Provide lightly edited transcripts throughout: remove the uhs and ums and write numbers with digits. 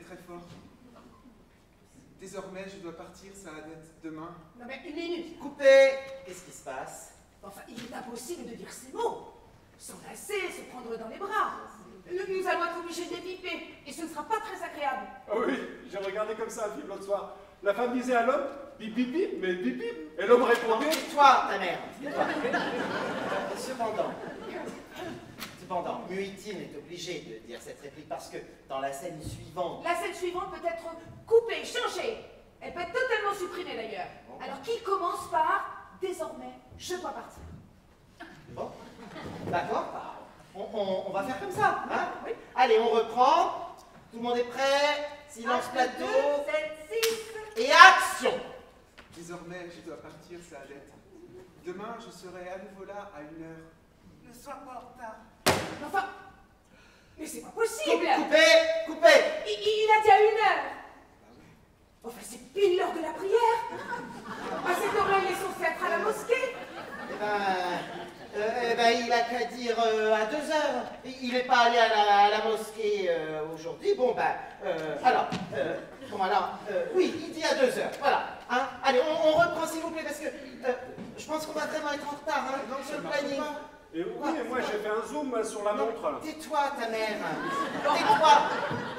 très fort. Désormais, je dois partir, Saadette, demain. Non mais une minute. Coupé. Qu'est-ce qui se passe? Enfin, il est impossible de dire ces mots. S'enlacer, se prendre dans les bras. Nous allons être obligés de les piper, et ce ne sera pas très agréable. Ah oui, j'ai regardé comme ça un film l'autre soir. La femme disait à l'homme, bip bip bip, mais bip bip. Et l'homme répondait, Tais-toi, ta mère. Tais-toi. Cependant, Muhitine est obligée de dire cette réplique parce que dans la scène suivante... La scène suivante peut être coupée, changée. Elle peut être totalement supprimée d'ailleurs. Alors qu'il commence par « Désormais, je dois partir ». Bon, d'accord. On va faire comme ça, hein? Oui. Allez, on reprend. Tout le monde est prêt? Silence plateau. 2, 7, 6. Et action! Désormais, je dois partir, Saadette. Demain, je serai à nouveau là à 1h. Ne sois pas en retard. Enfin, mais c'est pas possible. Coupé. Il a dit à 1h. Enfin, c'est pile l'heure de la prière. À cette heure-là, il est censé être à la mosquée. Eh ben, il a qu'à dire à 2h. Il n'est pas allé à la mosquée aujourd'hui. Bon, oui, il dit à 2h. Voilà. Hein? Allez, on reprend s'il vous plaît parce que je pense qu'on va vraiment être en retard hein, sur le planning. et oui, et moi j'ai fait un zoom sur la montre. Là. Tais-toi, ta mère. Tais-toi.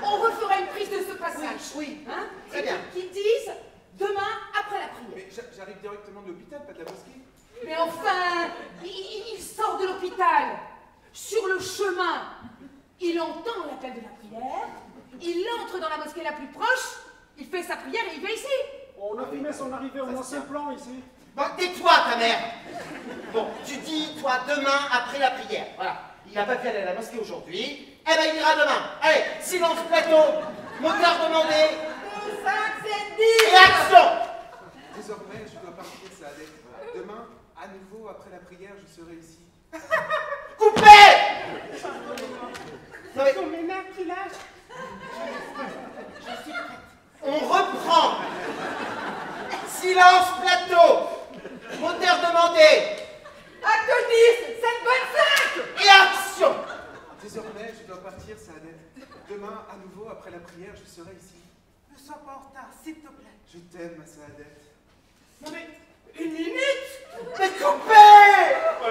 On refera une prise de ce passage. Oui. Hein? Très bien. Qu'ils disent demain après la prière. Mais j'arrive directement de l'hôpital, pas de la mosquée. Mais enfin, il sort de l'hôpital. Sur le chemin, il entend l'appel de la prière. Il entre dans la mosquée la plus proche. Il fait sa prière et il vient ici. On a filmé son arrivée au ancien plan ici. Bon, tais-toi, ta mère. Bon, tu dis, toi, demain après la prière. Voilà. Il n'a pas pu aller à la mosquée aujourd'hui. Eh ben, il ira demain. Allez, silence plateau. Moteur demandé. 2, 5, 7, 10. Et action! Désormais, je dois partir, Saadette. Demain, à nouveau, après la prière, je serai ici. Coupé! Non, mais... Ton ménage qui lâche. On reprend. Silence plateau. Moteur demandé. Acte 10, 7 bonne 5. Et action! Désormais, je dois partir, Saadette. Demain, à nouveau, après la prière, je serai ici. Ne sois pas en retard, s'il te plaît. Je t'aime, ma Saadette. Non mais, une minute. Mais coupé!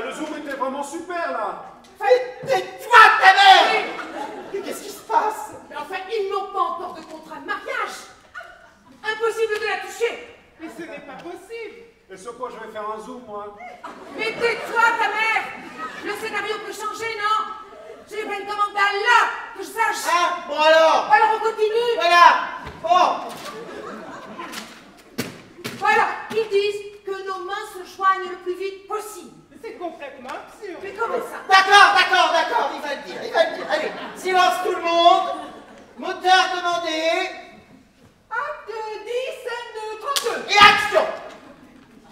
Le zoom était vraiment super là. Mais tais-toi, ta mère! Mais qu'est-ce qui se passe? Mais enfin, ils n'ont pas encore de contrat de mariage. Impossible de la toucher. Mais ce n'est pas possible. Et sur quoi je vais faire un zoom, moi? Mais tais-toi, ta mère. Le scénario peut changer, non? J'ai pas une commande d'Allah, que je sache. Ah, bon alors! Alors on continue. Voilà! Bon! Voilà, ils disent que nos mains se joignent le plus vite possible. C'est complètement absurde. Mais comment ça? D'accord, il va le dire. Allez, silence tout le monde. Moteur demandé. Acte 10, scène 32. Et action!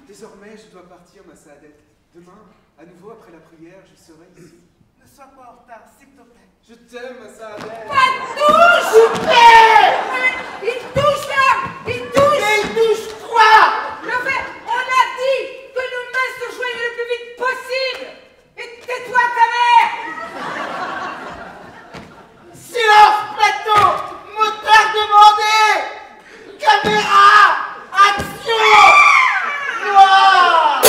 Désormais, je dois partir, ma Saadette. Demain, à nouveau, après la prière, je serai ici. Ne sois pas en retard, s'il te plaît. Je t'aime, ma Saadette. Pas touche. Il touche là. Il touche. Et il touche quoi? Mais enfin, on a dit que nos mains se joignent le plus vite possible. Et tais-toi, ta mère. Silence plateau. Moteur demandé. Caméra. Action. Wow.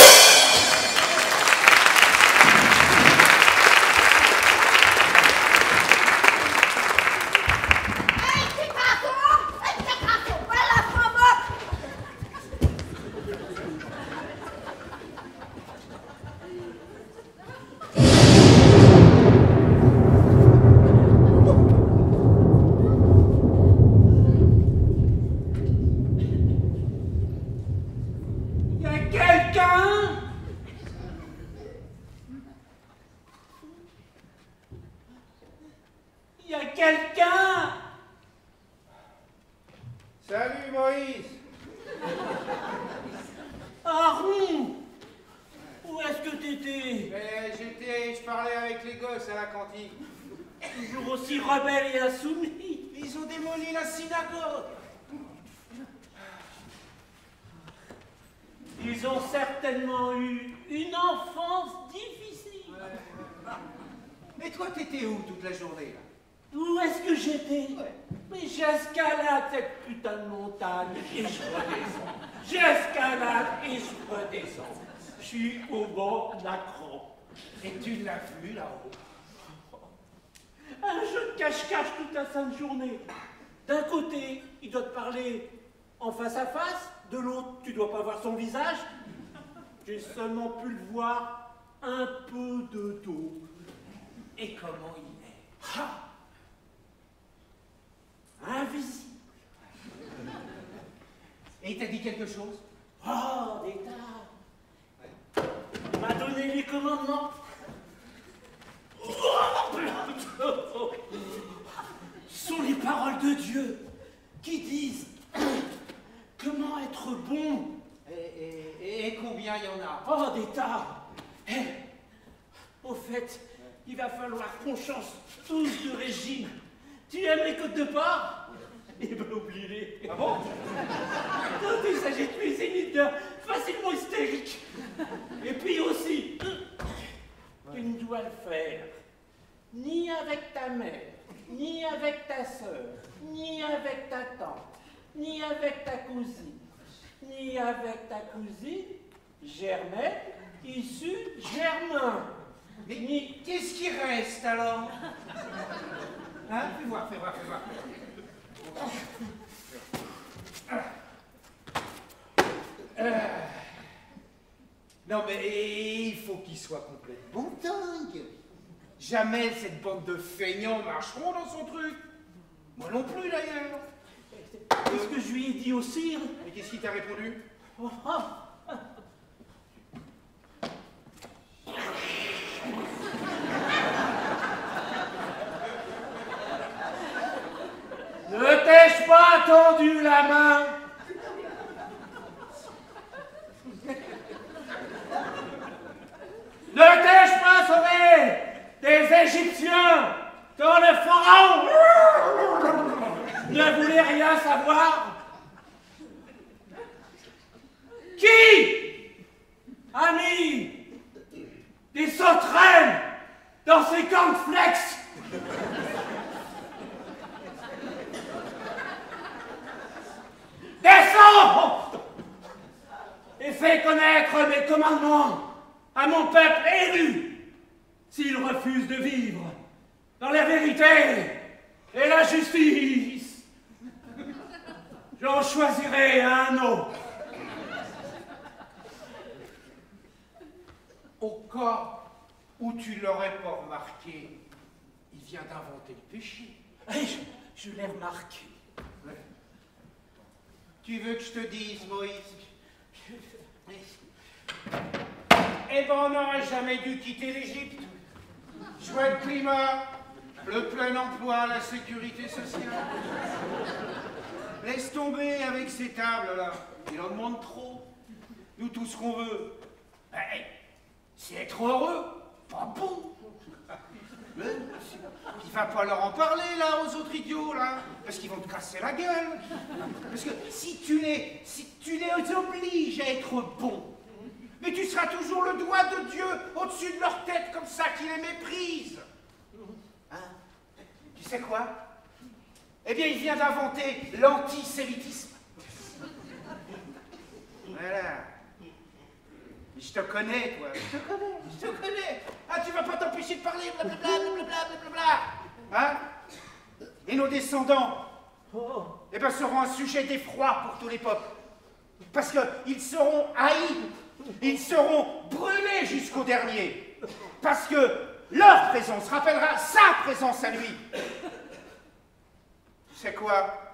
Salut Moïse. Aaron, où est-ce que t'étais? Je parlais avec les gosses à la cantine. Toujours aussi rebelle et insoumis. Ils ont démoli la synagogue. Ils ont certainement eu une enfance difficile. Et toi, t'étais où toute la journée là? Où est-ce que j'étais? Mais j'ai J'escalade cette putain de montagne et je redescends. J'escalade et je redescends. Je suis au bord de la crampe. Et tu l'as vu là-haut? Un jeu de cache-cache toute la sainte journée. D'un côté, il doit te parler en face à face, de l'autre, tu dois pas voir son visage. J'ai seulement pu le voir un peu de dos. Et comment il est? Ah, invisible. Et il t'a dit quelque chose? Oh, des tas. Il m'a donné les commandements. Ce sont les paroles de Dieu qui disent comment être bon. Et combien il y en a? Oh, des tas. Eh, au fait, il va falloir qu'on change tous de régime. Tu aimes les côtes de porc? Eh ben, oublie-les. Ah bon? Quand il s'agit de cuisine, de facilement hystérique. Et puis aussi, tu ne dois le faire ni avec ta mère, ni avec ta sœur, ni avec ta tante, ni avec ta cousine, ni avec ta cousine Germaine, issue Germain. Mais Ni... qu'est-ce qui reste alors? Hein? Fais voir, fais voir, fais voir. Non mais il faut qu'il soit complètement dingue. Jamais cette bande de feignants marcheront dans son truc. Moi non plus d'ailleurs. Qu'est-ce que je lui ai dit au cire? Mais qu'est-ce qu'il t'a répondu? Oh, oh. Ne t'ai-je pas tendu la main? Ne t'ai-je pas sauvé des Égyptiens quand le pharaon ne voulait rien savoir? Qui a mis des sauterelles dans ses cornflakes? Descends et fais connaître mes commandements à mon peuple élu. S'il refuse de vivre dans la vérité et la justice, j'en choisirai un autre. Au cas où tu l'aurais pas remarqué, il vient d'inventer le péché. Et je l'ai remarqué. Ouais. Tu veux que je te dise, Moïse? Eh ben, on n'aurait jamais dû quitter l'Égypte. Chouette climat, le plein emploi, la sécurité sociale. Laisse tomber avec ces tables-là. Il en demande trop. Nous, tout ce qu'on veut, ben, c'est être heureux, pas bon. Il va pas leur en parler, là, aux autres idiots, là, parce qu'ils vont te casser la gueule. Parce que si tu les obliges à être bons, mais tu seras toujours le doigt de Dieu au-dessus de leur tête, comme ça, qui les méprise. Hein? Tu sais quoi? Eh bien, il vient d'inventer l'antisémitisme. Voilà. Mais je te connais, toi. Je te connais. Ah, tu vas pas t'empêcher de parler, blablabla, blablabla, blablabla. Hein? Et nos descendants, eh ben, seront un sujet d'effroi pour tous les peuples. Parce qu'ils seront haïs. Ils seront brûlés jusqu'au dernier. Parce que leur présence rappellera sa présence à lui. Tu sais quoi?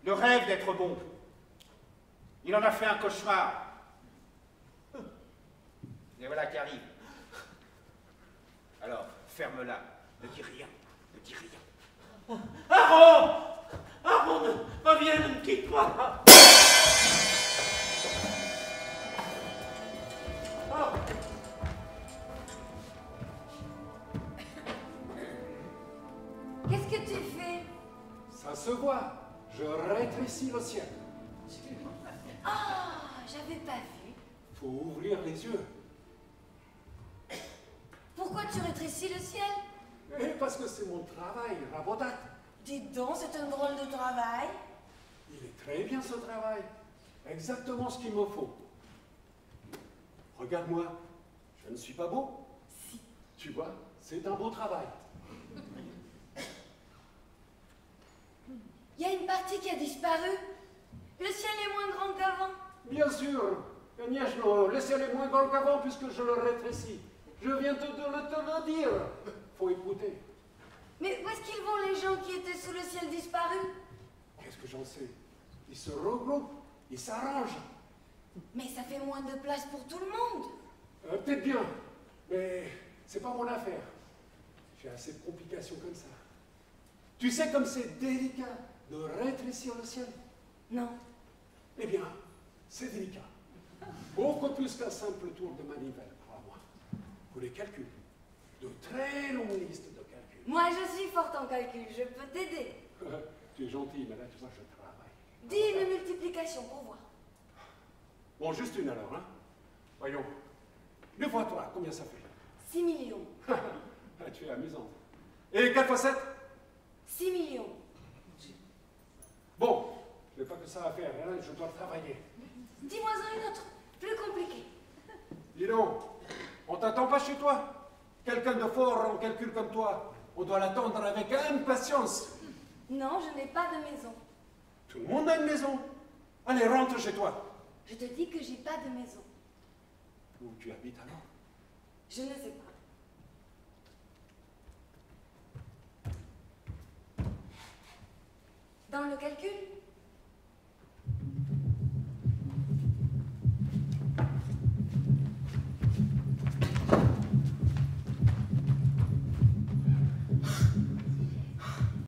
Le rêve d'être bon, il en a fait un cauchemar. Et voilà qui arrive. Alors, ferme-la. Ne dis rien. Ne dis rien. Aaron! Aaron, reviens, ne me quitte pas! Oh. Qu'est-ce que tu fais? Ça se voit. Je rétrécis le ciel. Ah, j'avais pas vu. Faut ouvrir les yeux. Pourquoi tu rétrécis le ciel? Et parce que c'est mon travail, rabotate. Dites donc, c'est un drôle de travail. Il est très bien ce travail. Exactement ce qu'il me faut. Regarde-moi, je ne suis pas beau? Si. Tu vois, c'est un beau travail. Il y a une partie qui a disparu. Le ciel est moins grand qu'avant. Bien sûr, Agnès, le ciel est moins grand qu'avant puisque je le rétrécis. Je viens te le dire. Faut écouter. Mais où est-ce qu'ils vont les gens qui étaient sous le ciel disparu? Qu'est-ce que j'en sais? Ils se regroupent, ils s'arrangent. Mais ça fait moins de place pour tout le monde. Peut-être bien, mais c'est pas mon affaire. J'ai assez de complications comme ça. Tu sais comme c'est délicat de rétrécir le ciel? Non. Eh bien, c'est délicat. Beaucoup plus qu'un simple tour de manivelle, crois-moi. Pour les calculs, de très longues listes de calculs. Moi, je suis forte en calcul, je peux t'aider. Tu es gentil, mais là, tu vois, je travaille. Dis une multiplication pour voir. Bon, juste une alors, hein. Voyons. 2 fois 3, combien ça fait? 6 millions. Tu es amusante. Et 4 fois 7? 6 millions. Bon, je n'ai pas que ça à faire, hein, je dois travailler. Dis-moi-en une autre, plus compliquée. Dis donc, on t'attend pas chez toi? Quelqu'un de fort en calcul comme toi, on doit l'attendre avec impatience. Non, je n'ai pas de maison. Tout le monde a une maison. Allez, rentre chez toi. Je te dis que j'ai pas de maison. Où tu habites alors? Je ne sais pas. Dans le calcul,